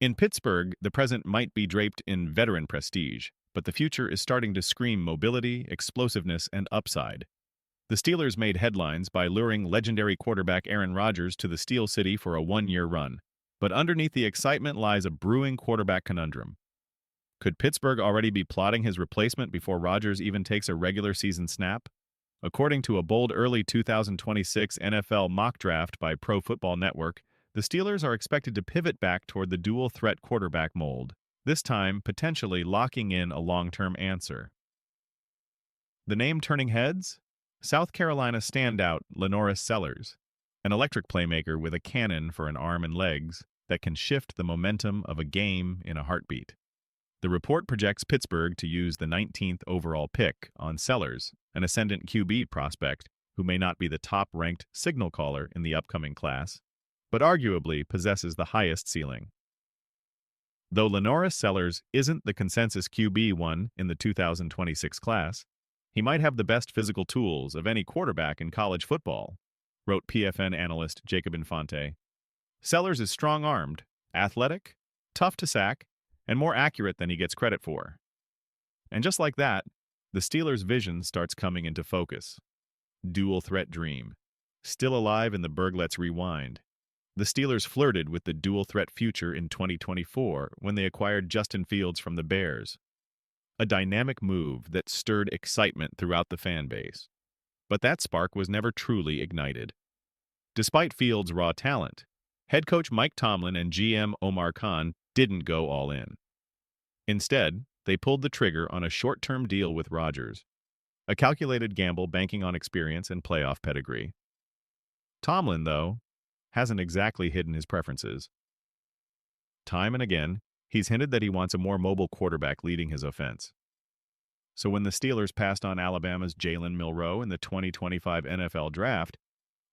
In Pittsburgh, the present might be draped in veteran prestige, but the future is starting to scream mobility, explosiveness, and upside. The Steelers made headlines by luring legendary quarterback Aaron Rodgers to the Steel City for a one-year run. But underneath the excitement lies a brewing quarterback conundrum. Could Pittsburgh already be plotting his replacement before Rodgers even takes a regular season snap? According to a bold early 2026 NFL mock draft by Pro Football Network, the Steelers are expected to pivot back toward the dual-threat quarterback mold, this time potentially locking in a long-term answer. The name turning heads? South Carolina standout LaNorris Sellers, an electric playmaker with a cannon for an arm and legs that can shift the momentum of a game in a heartbeat. The report projects Pittsburgh to use the 19th overall pick on Sellers, an ascendant QB prospect who may not be the top-ranked signal caller in the upcoming class, but arguably possesses the highest ceiling. Though LaNorris Sellers isn't the consensus QB1 in the 2026 class, he might have the best physical tools of any quarterback in college football, wrote PFN analyst Jacob Infante. Sellers is strong-armed, athletic, tough to sack, and more accurate than he gets credit for. And just like that, the Steelers' vision starts coming into focus. Dual-threat dream. Still alive in the Burglet's rewind. The Steelers flirted with the dual-threat future in 2024 when they acquired Justin Fields from the Bears. A dynamic move that stirred excitement throughout the fan base. But that spark was never truly ignited. Despite Fields' raw talent, head coach Mike Tomlin and GM Omar Khan didn't go all in. Instead, they pulled the trigger on a short-term deal with Rodgers, a calculated gamble banking on experience and playoff pedigree. Tomlin, though, hasn't exactly hidden his preferences. Time and again, he's hinted that he wants a more mobile quarterback leading his offense. So when the Steelers passed on Alabama's Jalen Milroe in the 2025 NFL Draft,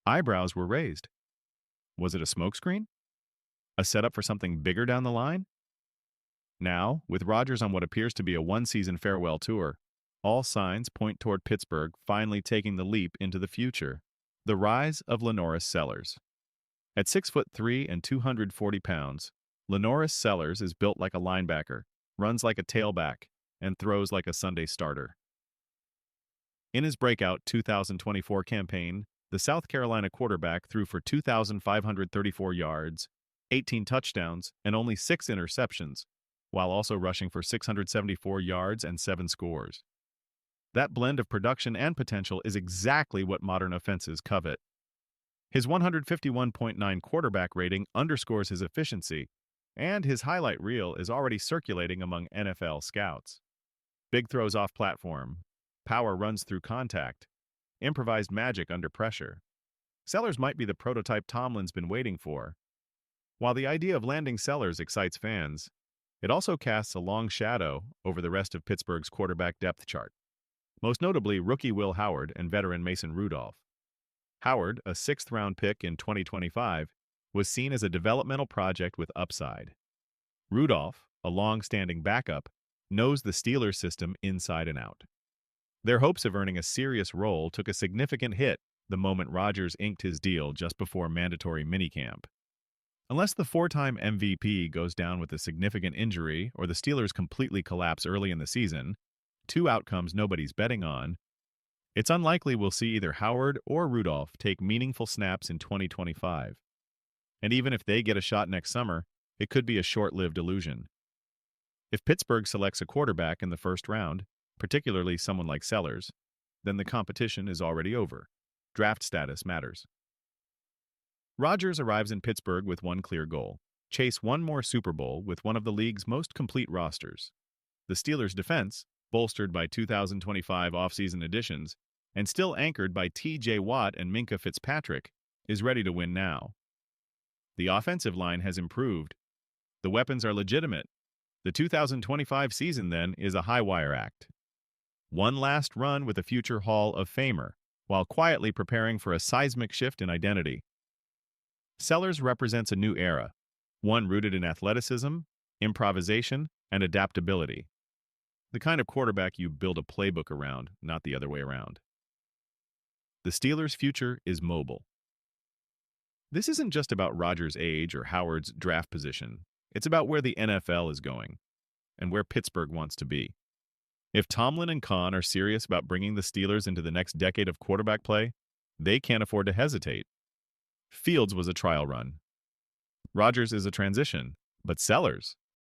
eyebrows were raised. Was it a smokescreen? A setup for something bigger down the line? Now, with Rodgers on what appears to be a one-season farewell tour, all signs point toward Pittsburgh finally taking the leap into the future. The rise of LaNorris Sellers. At 6'3" and 240 pounds, LaNorris Sellers is built like a linebacker, runs like a tailback, and throws like a Sunday starter. In his breakout 2024 campaign, the South Carolina quarterback threw for 2,534 yards, 18 touchdowns, and only 6 interceptions, while also rushing for 674 yards and 7 scores. That blend of production and potential is exactly what modern offenses covet. His 151.9 quarterback rating underscores his efficiency, and his highlight reel is already circulating among NFL scouts. Big throws off platform, power runs through contact, improvised magic under pressure. Sellers might be the prototype Tomlin's been waiting for. While the idea of landing Sellers excites fans, it also casts a long shadow over the rest of Pittsburgh's quarterback depth chart, most notably rookie Will Howard and veteran Mason Rudolph. Howard, a 6th-round pick in 2025, was seen as a developmental project with upside. Rudolph, a long-standing backup, knows the Steelers system inside and out. Their hopes of earning a serious role took a significant hit the moment Rodgers inked his deal just before mandatory minicamp. Unless the 4-time MVP goes down with a significant injury or the Steelers completely collapse early in the season, 2 outcomes nobody's betting on, it's unlikely we'll see either Howard or Rudolph take meaningful snaps in 2025. And even if they get a shot next summer, it could be a short-lived illusion. If Pittsburgh selects a quarterback in the first round, particularly someone like Sellers, then the competition is already over. Draft status matters. Rodgers arrives in Pittsburgh with one clear goal: chase one more Super Bowl with one of the league's most complete rosters. The Steelers' defense, bolstered by 2025 offseason additions, and still anchored by T.J. Watt and Minkah Fitzpatrick, is ready to win now. The offensive line has improved. The weapons are legitimate. The 2025 season, then, is a high-wire act. One last run with a future Hall of Famer, while quietly preparing for a seismic shift in identity. Sellers represents a new era, one rooted in athleticism, improvisation, and adaptability. The kind of quarterback you build a playbook around, not the other way around. The Steelers' future is mobile. This isn't just about Rodgers' age or Howard's draft position. It's about where the NFL is going and where Pittsburgh wants to be. If Tomlin and Khan are serious about bringing the Steelers into the next decade of quarterback play, they can't afford to hesitate. Fields was a trial run. Rodgers is a transition, but Sellers,